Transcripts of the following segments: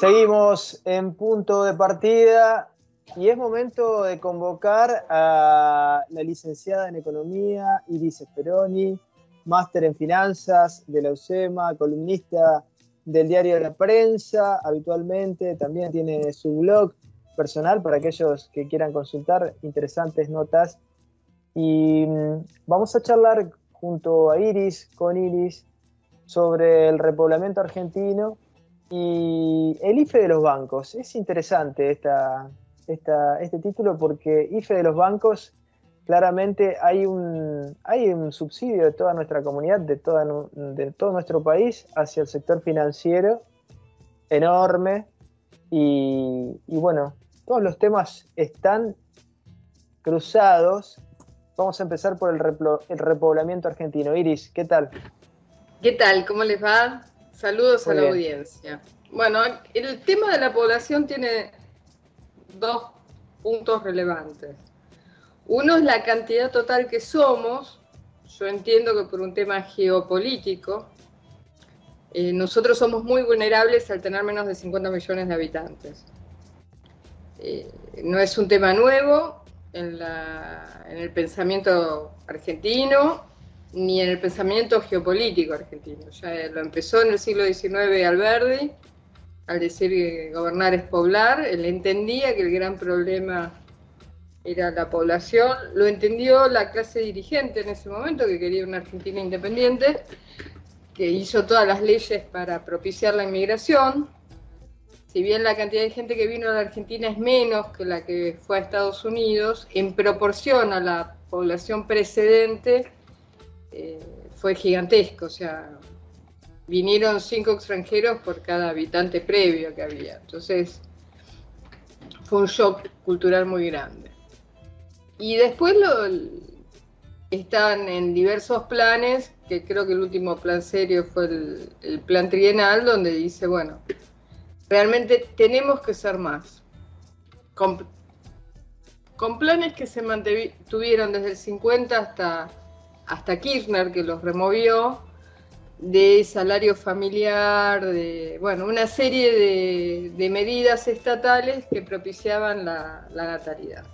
Seguimos en punto de partida y es momento de convocar a la licenciada en Economía, Iris Speroni, máster en Finanzas de la UCEMA, columnista del Diario de la Prensa, habitualmente también tiene su blog personal para aquellos que quieran consultar interesantes notas. Y vamos a charlar junto a Iris, con Iris, sobre el repoblamiento argentino y el IFE de los bancos. Es interesante este título porque IFE de los bancos, claramente hay un subsidio de toda nuestra comunidad, de todo nuestro país hacia el sector financiero enorme y bueno, todos los temas están cruzados. Vamos a empezar por el repoblamiento argentino. Iris, ¿qué tal? ¿Qué tal? ¿Cómo les va? Saludos a la audiencia. Bueno, el tema de la población tiene dos puntos relevantes. Uno es la cantidad total que somos. Yo entiendo que por un tema geopolítico, nosotros somos muy vulnerables al tener menos de 50 millones de habitantes. No es un tema nuevo en el pensamiento argentino, ni en el pensamiento geopolítico argentino. Ya lo empezó en el siglo XIX Alberdi, al decir que gobernar es poblar. Él entendía que el gran problema era la población, lo entendió la clase dirigente en ese momento, que quería una Argentina independiente, que hizo todas las leyes para propiciar la inmigración. Si bien la cantidad de gente que vino a la Argentina es menos que la que fue a Estados Unidos, en proporción a la población precedente, fue gigantesco. O sea, vinieron 5 extranjeros por cada habitante previo que había. Entonces, fue un shock cultural muy grande. Y después están en diversos planes, que creo que el último plan serio fue el plan trienal, donde dice, bueno, realmente tenemos que ser más. Con planes que se mantuvieron desde el 50 hasta Kirchner, que los removió, de salario familiar, de una serie de medidas estatales que propiciaban la natalidad.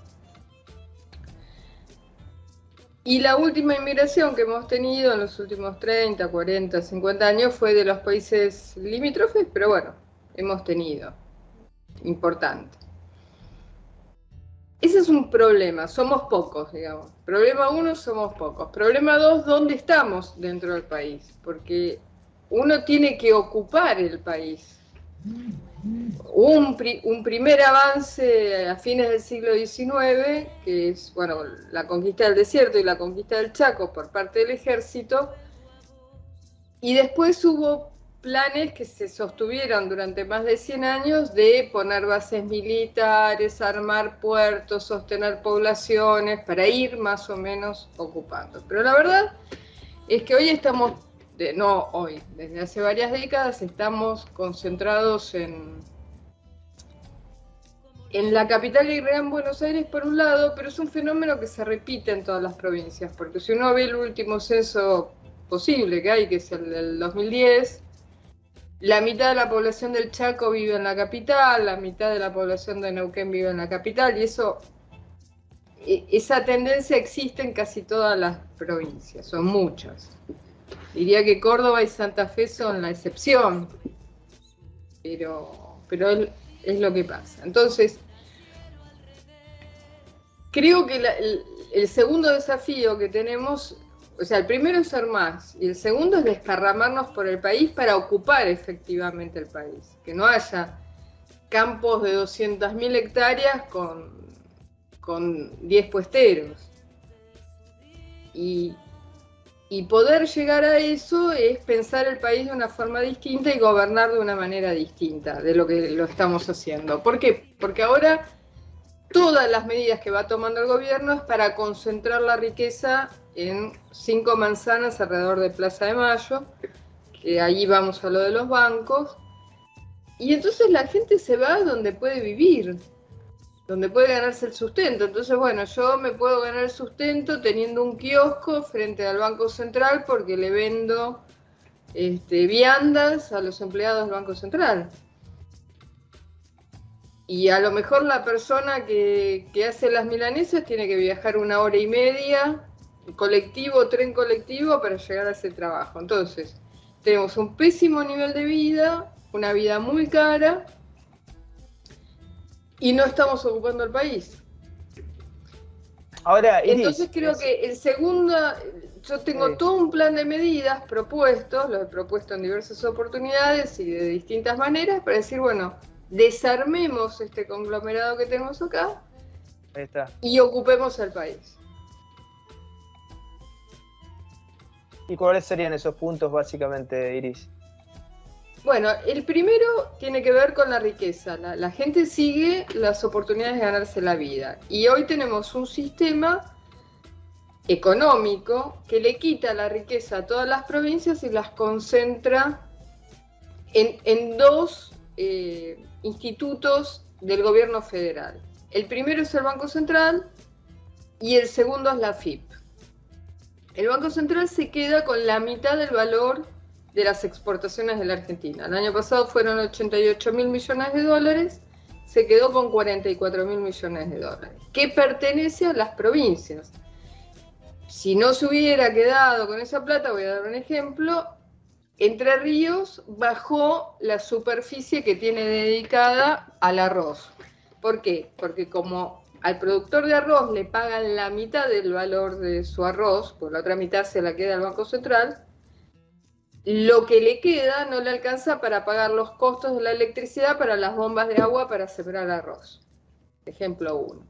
Y la última inmigración que hemos tenido en los últimos 30, 40, 50 años fue de los países limítrofes, pero bueno, hemos tenido. Importante. Ese es un problema, somos pocos, digamos. Problema 1, somos pocos. Problema 2, ¿dónde estamos dentro del país? Porque uno tiene que ocupar el país. Un primer avance a fines del siglo XIX, que es, la conquista del desierto y la conquista del Chaco por parte del ejército, y después hubo planes que se sostuvieron durante más de 100 años de poner bases militares, armar puertos, sostener poblaciones, para ir más o menos ocupando. Pero la verdad es que hoy estamos, desde hace varias décadas estamos concentrados en la capital y Gran Buenos Aires por un lado, pero es un fenómeno que se repite en todas las provincias, porque si uno ve el último censo posible que hay, que es el del 2010, la mitad de la población del Chaco vive en la capital, la mitad de la población de Neuquén vive en la capital, y esa tendencia existe en casi todas las provincias, son muchas. Diría que Córdoba y Santa Fe son la excepción, pero es lo que pasa. Entonces, creo que el segundo desafío que tenemos, o sea, el primero es ser más, y el segundo es desparramarnos por el país para ocupar efectivamente el país. Que no haya campos de 200.000 hectáreas con 10 puesteros. Y poder llegar a eso es pensar el país de una forma distinta y gobernar de una manera distinta de lo que lo estamos haciendo. ¿Por qué? Porque ahora todas las medidas que va tomando el gobierno es para concentrar la riqueza en 5 manzanas alrededor de Plaza de Mayo, que ahí vamos a lo de los bancos, y entonces la gente se va donde puede vivir, donde puede ganarse el sustento. Entonces, yo me puedo ganar el sustento teniendo un kiosco frente al Banco Central porque le vendo viandas a los empleados del Banco Central. Y a lo mejor la persona que hace las milanesas tiene que viajar 1 hora y media, colectivo, tren colectivo, para llegar a ese trabajo. Entonces, tenemos un pésimo nivel de vida, una vida muy cara, y no estamos ocupando el país. Ahora, Iris, entonces creo que el segundo, yo tengo todo un plan de medidas propuestos, lo he propuesto en diversas oportunidades y de distintas maneras, para decir, bueno, desarmemos este conglomerado que tenemos acá y ocupemos el país. ¿Y cuáles serían esos puntos básicamente, Iris? Bueno, el primero tiene que ver con la riqueza. La gente sigue las oportunidades de ganarse la vida. Y hoy tenemos un sistema económico que le quita la riqueza a todas las provincias y las concentra en dos institutos del gobierno federal. El primero es el Banco Central y el segundo es la AFIP. El Banco Central se queda con la mitad del valor de las exportaciones de la Argentina. El año pasado fueron 88.000 millones de dólares, se quedó con 44.000 millones de dólares, que pertenece a las provincias. Si no se hubiera quedado con esa plata, voy a dar un ejemplo, Entre Ríos bajó la superficie que tiene dedicada al arroz. ¿Por qué? Porque como al productor de arroz le pagan la mitad del valor de su arroz, pues la otra mitad se la queda al Banco Central, lo que le queda no le alcanza para pagar los costos de la electricidad para las bombas de agua para sembrar arroz. Ejemplo 1.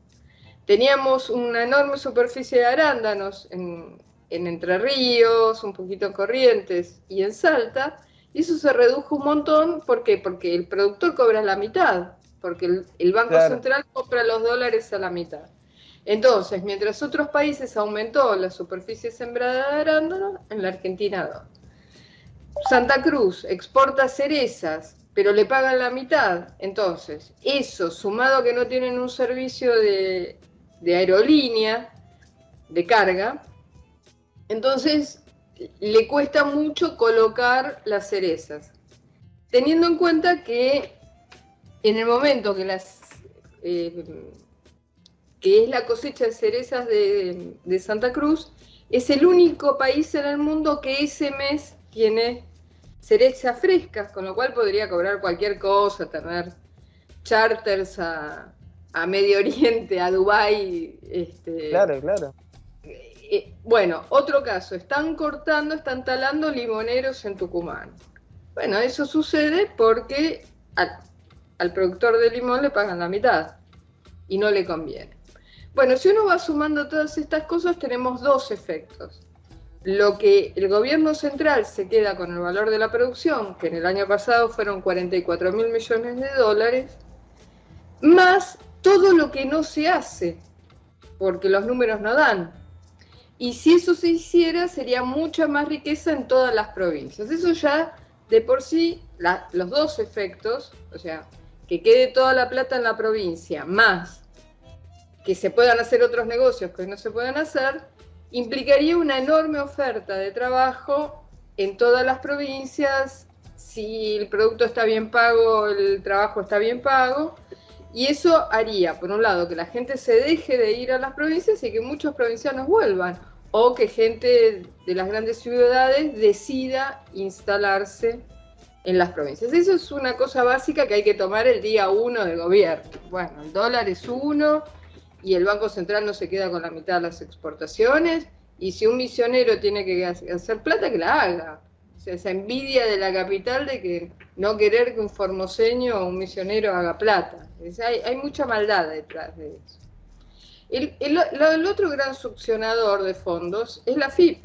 Teníamos una enorme superficie de arándanos en Entre Ríos, un poquito en Corrientes y en Salta, y eso se redujo un montón. ¿Por qué? Porque el productor cobra la mitad, porque el Banco Central compra los dólares a la mitad. Entonces, mientras otros países aumentó la superficie sembrada de arándanos, en la Argentina no. Santa Cruz exporta cerezas, pero le pagan la mitad. Entonces, eso, sumado a que no tienen un servicio de aerolínea, de carga, entonces le cuesta mucho colocar las cerezas. Teniendo en cuenta que en el momento que es la cosecha de cerezas de Santa Cruz, es el único país en el mundo que ese mes tiene cerezas frescas, con lo cual podría cobrar cualquier cosa, tener charters a Medio Oriente, a Dubái. Claro. Bueno, otro caso, están talando limoneros en Tucumán. Bueno, eso sucede porque al productor de limón le pagan la mitad y no le conviene. Bueno, si uno va sumando todas estas cosas, tenemos dos efectos. Lo que el gobierno central se queda con el valor de la producción, que en el año pasado fueron 44.000 millones de dólares, más todo lo que no se hace, porque los números no dan. Y si eso se hiciera, sería mucha más riqueza en todas las provincias. Eso ya, de por sí, los dos efectos, o sea, que quede toda la plata en la provincia, más que se puedan hacer otros negocios que hoy no se pueden hacer, implicaría una enorme oferta de trabajo en todas las provincias. Si el producto está bien pago, el trabajo está bien pago, y eso haría, por un lado, que la gente se deje de ir a las provincias y que muchos provincianos vuelvan, o que gente de las grandes ciudades decida instalarse en las provincias. Eso es una cosa básica que hay que tomar el día 1 del gobierno. Bueno, el dólar es 1 y el Banco Central no se queda con la mitad de las exportaciones, y si un misionero tiene que hacer plata, que la haga. O sea, esa envidia de la capital de que no querer que un formoseño o un misionero haga plata. Hay mucha maldad detrás de eso. El otro gran succionador de fondos es la AFIP,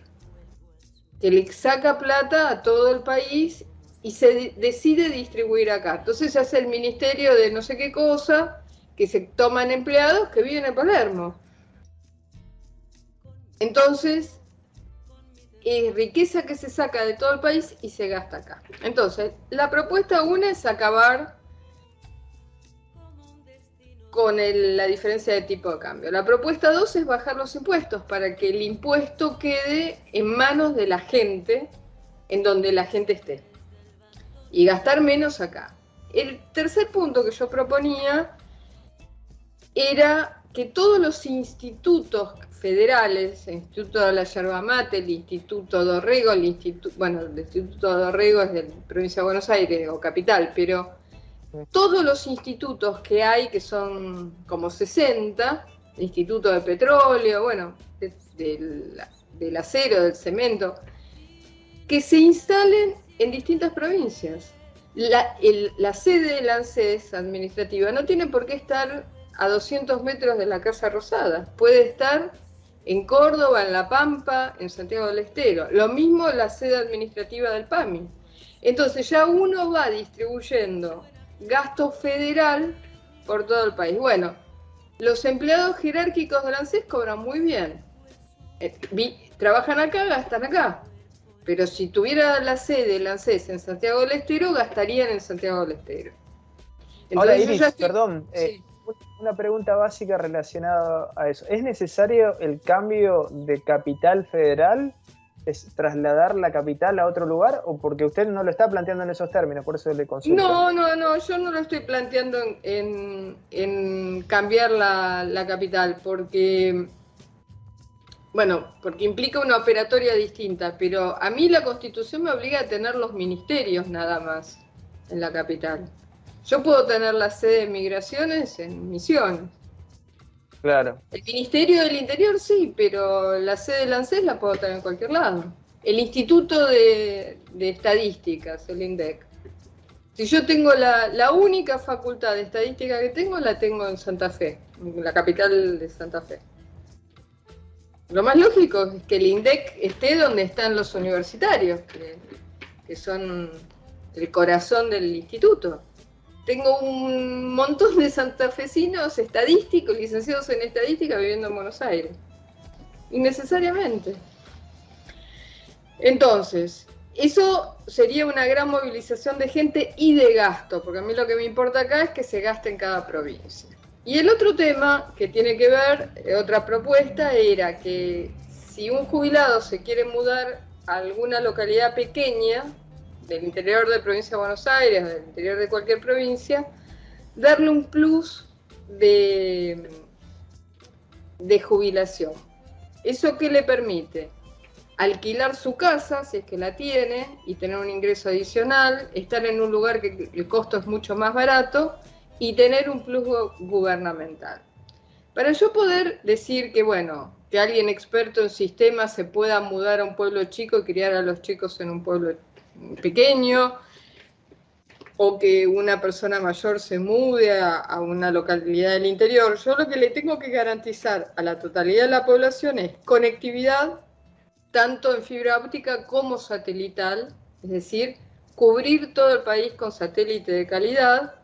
que le saca plata a todo el país y se decide distribuir acá. Entonces se hace el ministerio de no sé qué cosa, que se toman empleados que viven en Palermo. Entonces, es riqueza que se saca de todo el país y se gasta acá. Entonces, la propuesta 1 es acabar con la diferencia de tipo de cambio. La propuesta 2 es bajar los impuestos para que el impuesto quede en manos de la gente, en donde la gente esté, y gastar menos acá. El tercer punto que yo proponía era que todos los institutos federales, el Instituto de la Yerba Mate, el Instituto Dorrego, el Instituto Dorrego es de la provincia de Buenos Aires o capital, pero todos los institutos que hay, que son como 60, el Instituto de Petróleo, bueno, del acero, del cemento, que se instalen en distintas provincias. La sede del ANSES administrativa no tiene por qué estar a 200 metros de la Casa Rosada, puede estar en Córdoba, en La Pampa, en Santiago del Estero. Lo mismo la sede administrativa del PAMI. Entonces ya uno va distribuyendo gasto federal por todo el país. Bueno, los empleados jerárquicos del ANSES cobran muy bien. Trabajan acá, gastan acá. Pero si tuviera la sede del ANSES en Santiago del Estero, gastarían en Santiago del Estero. Entonces, ahora, Iris, perdón, sí. Una pregunta básica relacionada a eso. ¿Es necesario el cambio de capital federal? ¿Es trasladar la capital a otro lugar? ¿O porque usted no lo está planteando en esos términos? Por eso le consulto. No, yo no lo estoy planteando en cambiar la capital, porque implica una operatoria distinta, pero a mí la Constitución me obliga a tener los ministerios nada más en la capital. Yo puedo tener la sede de Migraciones en Misiones. Claro. El Ministerio del Interior sí, pero la sede del ANSES la puedo tener en cualquier lado. El Instituto de Estadísticas, el INDEC. Si yo tengo la única facultad de estadística que tengo, la tengo en Santa Fe, en la capital de Santa Fe. Lo más lógico es que el INDEC esté donde están los universitarios, que son el corazón del instituto. Tengo un montón de santafesinos estadísticos, licenciados en estadística, viviendo en Buenos Aires. Innecesariamente. Entonces, eso sería una gran movilización de gente y de gasto, porque a mí lo que me importa acá es que se gaste en cada provincia. Y el otro tema que tiene que ver, otra propuesta, era que si un jubilado se quiere mudar a alguna localidad pequeña, del interior de la provincia de Buenos Aires, del interior de cualquier provincia, darle un plus de jubilación. ¿Eso qué le permite? Alquilar su casa, si es que la tiene, y tener un ingreso adicional, estar en un lugar que el costo es mucho más barato, y tener un plus gubernamental. Para yo poder decir que alguien experto en sistemas se pueda mudar a un pueblo chico y criar a los chicos en un pueblo pequeño, o que una persona mayor se mude a una localidad del interior, yo lo que le tengo que garantizar a la totalidad de la población es conectividad, tanto en fibra óptica como satelital, es decir, cubrir todo el país con satélite de calidad,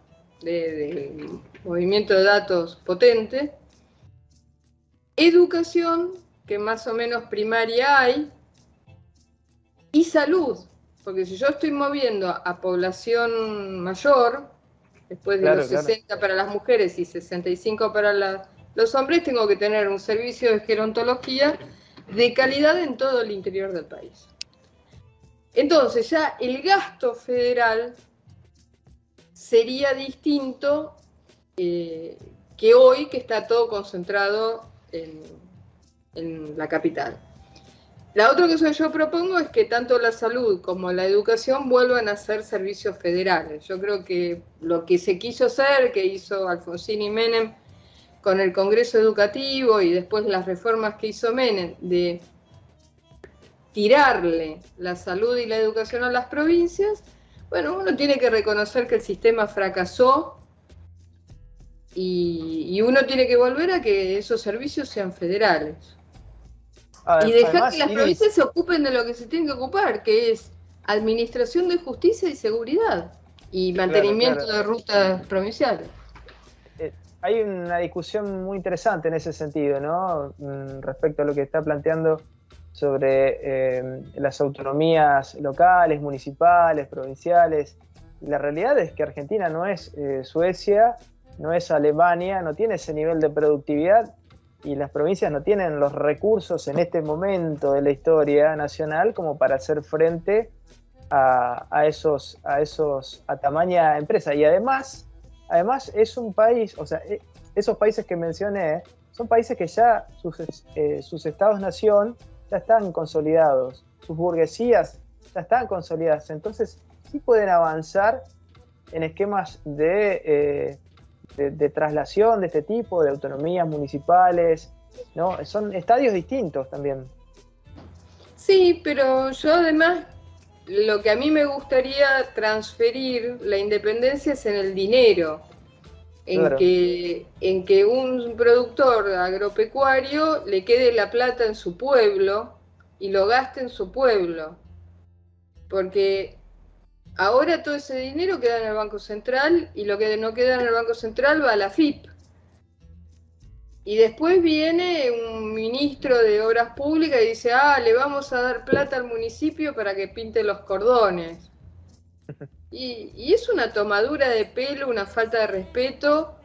de movimiento de datos potente, educación, que más o menos primaria hay, y salud, porque si yo estoy moviendo a población mayor, después de los 60 para las mujeres y 65 para los hombres, tengo que tener un servicio de gerontología de calidad en todo el interior del país. Entonces ya el gasto federal sería distinto que hoy, que está todo concentrado en la capital. La otra cosa que yo propongo es que tanto la salud como la educación vuelvan a ser servicios federales. Yo creo que lo que se quiso hacer, que hizo Alfonsín y Menem con el Congreso Educativo y después las reformas que hizo Menem, de tirarle la salud y la educación a las provincias, uno tiene que reconocer que el sistema fracasó y uno tiene que volver a que esos servicios sean federales. Y dejar además, que las provincias se ocupen de lo que se tienen que ocupar, que es administración de justicia y seguridad, y mantenimiento de rutas provinciales. Hay una discusión muy interesante en ese sentido, ¿no? Respecto a lo que está planteando sobre las autonomías locales, municipales, provinciales. La realidad es que Argentina no es Suecia, no es Alemania, no tiene ese nivel de productividad, y las provincias no tienen los recursos en este momento de la historia nacional como para hacer frente a tamaña empresa. Y además, además es un país, o sea, esos países que mencioné, son países que ya sus estados-nación ya están consolidados, sus burguesías ya están consolidadas, entonces sí pueden avanzar en esquemas de traslación de este tipo, de autonomías municipales, ¿no? Son estadios distintos también. Sí, pero yo además, lo que a mí me gustaría transferir la independencia es en el dinero, Claro. en que un productor agropecuario le quede la plata en su pueblo y lo gaste en su pueblo, porque ahora todo ese dinero queda en el Banco Central y lo que no queda en el Banco Central va a la AFIP. Y después viene un ministro de Obras Públicas y dice, le vamos a dar plata al municipio para que pinte los cordones. Y es una tomadura de pelo, una falta de respeto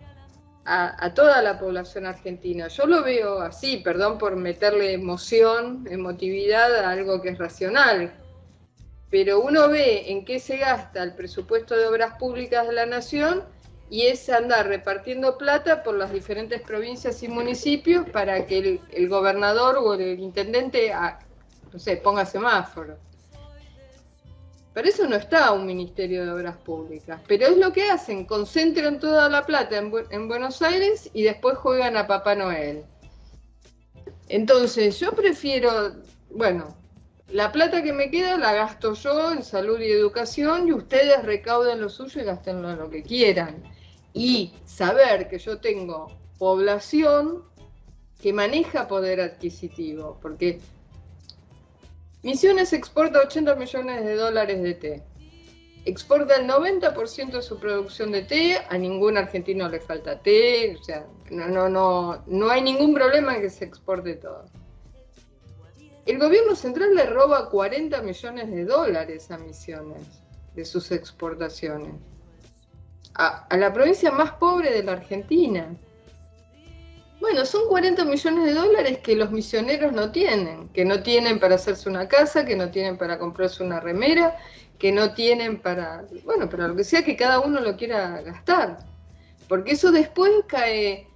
a toda la población argentina. Yo lo veo así, perdón por meterle emotividad a algo que es racional, pero uno ve en qué se gasta el presupuesto de obras públicas de la nación y es andar repartiendo plata por las diferentes provincias y municipios para que el gobernador o el intendente, no sé, ponga semáforo. Para eso no está un Ministerio de Obras Públicas, pero es lo que hacen, concentran toda la plata en Buenos Aires y después juegan a Papá Noel. Entonces yo prefiero, bueno, la plata que me queda la gasto yo en salud y educación y ustedes recauden lo suyo y gastenlo en lo que quieran. Y saber que yo tengo población que maneja poder adquisitivo, porque Misiones exporta 80 millones de dólares de té. Exporta el 90% de su producción de té, a ningún argentino le falta té, o sea, no hay ningún problema en que se exporte todo. El gobierno central le roba 40 millones de dólares a Misiones de sus exportaciones. A la provincia más pobre de la Argentina. Bueno, son 40 millones de dólares que los misioneros no tienen, que no tienen para hacerse una casa, que no tienen para comprarse una remera, que no tienen para, bueno, para lo que sea que cada uno lo quiera gastar. Porque eso después cae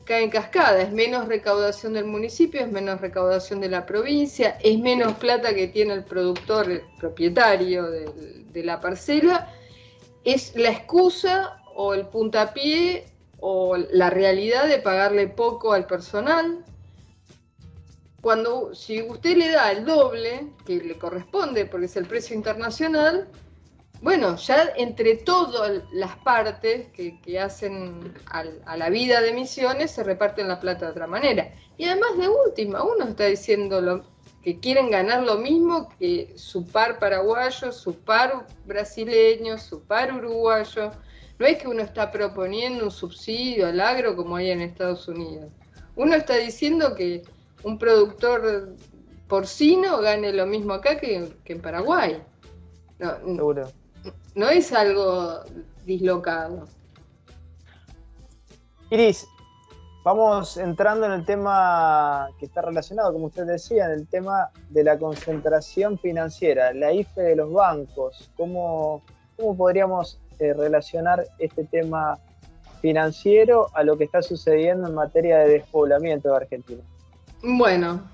en cascada, es menos recaudación del municipio, es menos recaudación de la provincia, es menos plata que tiene el productor, el propietario de la parcela, es la excusa o el puntapié o la realidad de pagarle poco al personal. Si usted le da el doble que le corresponde porque es el precio internacional, bueno, ya entre todas las partes que hacen a la vida de Misiones se reparten la plata de otra manera. Y además de última, uno está diciendo que quieren ganar lo mismo que su par paraguayo, su par brasileño, su par uruguayo. No es que uno está proponiendo un subsidio al agro como hay en Estados Unidos. Uno está diciendo que un productor porcino gane lo mismo acá que en Paraguay. Seguro. No es algo dislocado. Iris, vamos entrando en el tema que está relacionado, como usted decía, en el tema de la concentración financiera, la IFE de los bancos. ¿Cómo podríamos relacionar este tema financiero a lo que está sucediendo en materia de despoblamiento de Argentina? Bueno,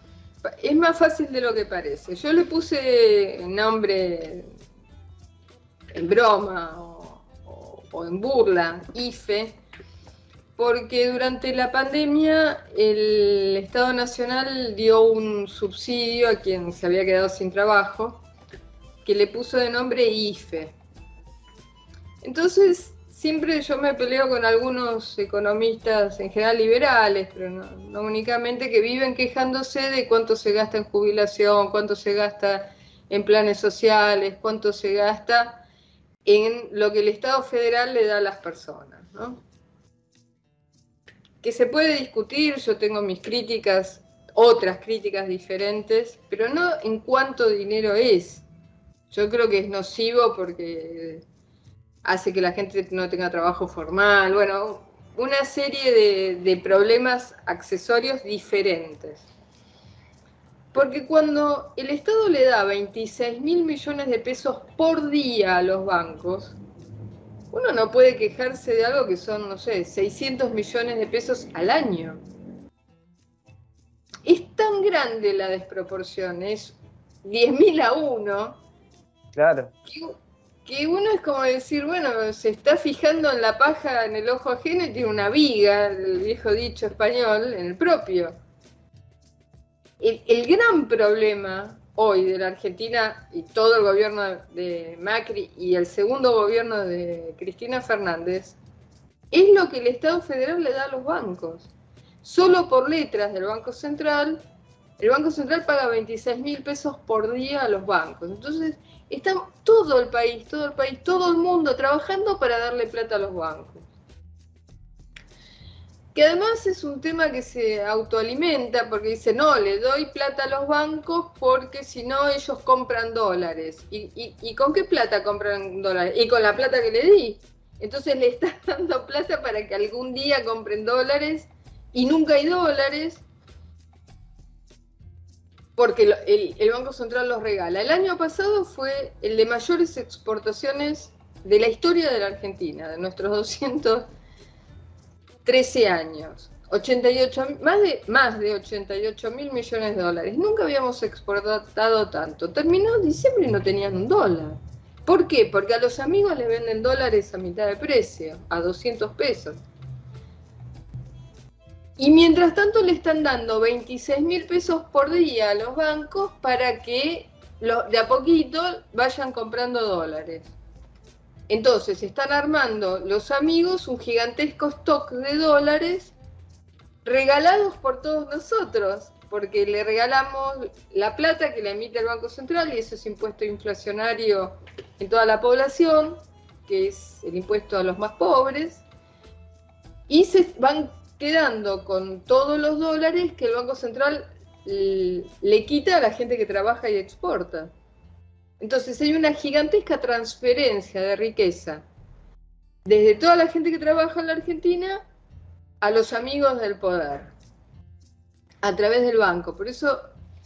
es más fácil de lo que parece. Yo le puse nombre en broma o en burla, IFE, porque durante la pandemia el Estado Nacional dio un subsidio a quien se había quedado sin trabajo, que le puso de nombre IFE. Entonces, siempre yo me peleo con algunos economistas, en general liberales, pero no únicamente, que viven quejándose de cuánto se gasta en jubilación, cuánto se gasta en planes sociales, cuánto se gasta en lo que el Estado federal le da a las personas, ¿no? Que se puede discutir, yo tengo mis críticas, otras críticas diferentes, pero no en cuánto dinero es. Yo creo que es nocivo porque hace que la gente no tenga trabajo formal, bueno, una serie de problemas accesorios diferentes. Porque cuando el Estado le da 26.000 millones de pesos por día a los bancos, uno no puede quejarse de algo que son, no sé, 600 millones de pesos al año. Es tan grande la desproporción, es 10.000 a 1. Claro. Que uno es como decir, bueno, se está fijando en la paja en el ojo ajeno y tiene una viga, el viejo dicho español, en el propio. El gran problema hoy de la Argentina y todo el gobierno de Macri y el segundo gobierno de Cristina Fernández es lo que el Estado Federal le da a los bancos. Solo por letras del Banco Central, el Banco Central paga 26.000 pesos por día a los bancos. Entonces, está todo el país, todo el mundo trabajando para darle plata a los bancos. Que además es un tema que se autoalimenta porque dice, no, le doy plata a los bancos porque si no ellos compran dólares. ¿Y con qué plata compran dólares? Y con la plata que le di. Entonces le estás dando plata para que algún día compren dólares y nunca hay dólares porque el Banco Central los regala. El año pasado fue el de mayores exportaciones de la historia de la Argentina, de nuestros 213 años. 88, más de 88.000 millones de dólares. Nunca habíamos exportado tanto. Terminó diciembre y no tenían un dólar. ¿Por qué? Porque a los amigos les venden dólares a mitad de precio, a 200 pesos. Y mientras tanto le están dando 26.000 pesos por día a los bancos para que de a poquito vayan comprando dólares. Entonces están armando los amigos un gigantesco stock de dólares regalados por todos nosotros, porque le regalamos la plata que le emite el Banco Central y eso es impuesto inflacionario en toda la población, que es el impuesto a los más pobres, y se van quedando con todos los dólares que el Banco Central le quita a la gente que trabaja y exporta. Entonces hay una gigantesca transferencia de riqueza desde toda la gente que trabaja en la Argentina a los amigos del poder, a través del banco. Por eso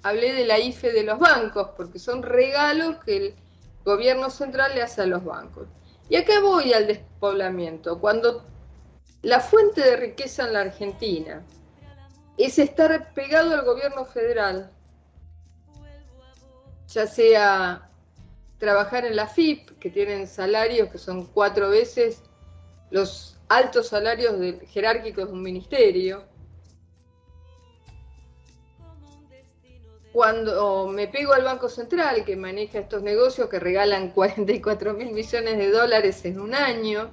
hablé de la IFE de los bancos, porque son regalos que el gobierno central le hace a los bancos. Y acá voy al despoblamiento. Cuando la fuente de riqueza en la Argentina es estar pegado al gobierno federal, ya sea trabajar en la FIP, que tienen salarios que son 4 veces los altos salarios jerárquicos de un ministerio. Cuando me pego al Banco Central, que maneja estos negocios que regalan 44.000 millones de dólares en un año,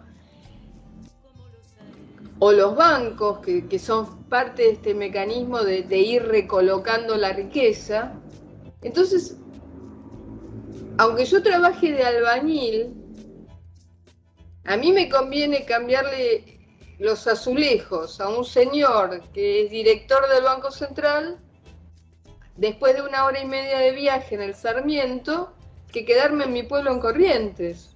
o los bancos, que son parte de este mecanismo de ir recolocando la riqueza. Entonces, aunque yo trabaje de albañil, a mí me conviene cambiarle los azulejos a un señor que es director del Banco Central después de 1 hora y media de viaje en el Sarmiento, que quedarme en mi pueblo en Corrientes.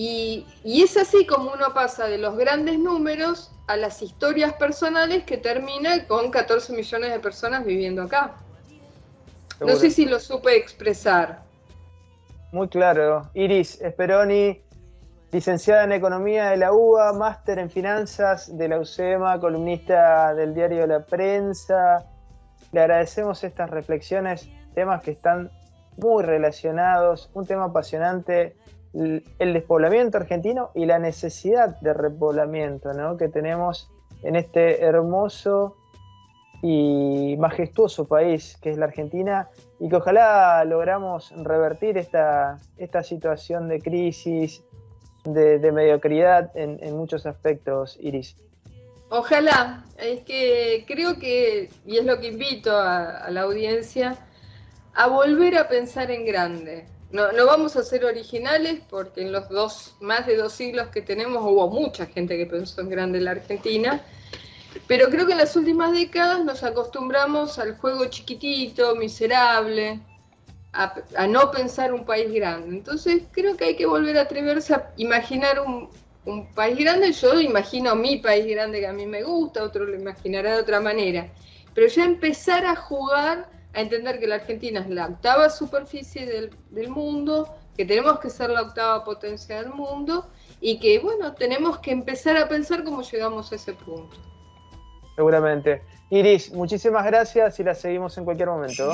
Y es así como uno pasa de los grandes números a las historias personales que termina con 14 millones de personas viviendo acá. Seguro. No sé si lo supe expresar. Muy claro. Iris Speroni, licenciada en Economía de la UBA, máster en Finanzas de la UCEMA, columnista del diario La Prensa. Le agradecemos estas reflexiones, temas que están muy relacionados, un tema apasionante, el despoblamiento argentino y la necesidad de repoblamiento, ¿no?, que tenemos en este hermoso y majestuoso país que es la Argentina, y que ojalá logramos revertir esta situación de crisis, de mediocridad en muchos aspectos, Iris. Ojalá, es que creo que, y es lo que invito a la audiencia, a volver a pensar en grande. No vamos a ser originales porque en los más de 2 siglos que tenemos hubo mucha gente que pensó en grande en la Argentina, pero creo que en las últimas décadas nos acostumbramos al juego chiquitito, miserable, a no pensar un país grande. Entonces creo que hay que volver a atreverse a imaginar un país grande. Yo imagino mi país grande que a mí me gusta, otro lo imaginará de otra manera, pero ya empezar a jugar a entender que la Argentina es la 8ª superficie del mundo, que tenemos que ser la octava potencia del mundo y que, bueno, tenemos que empezar a pensar cómo llegamos a ese punto. Seguramente. Iris, muchísimas gracias y la seguimos en cualquier momento.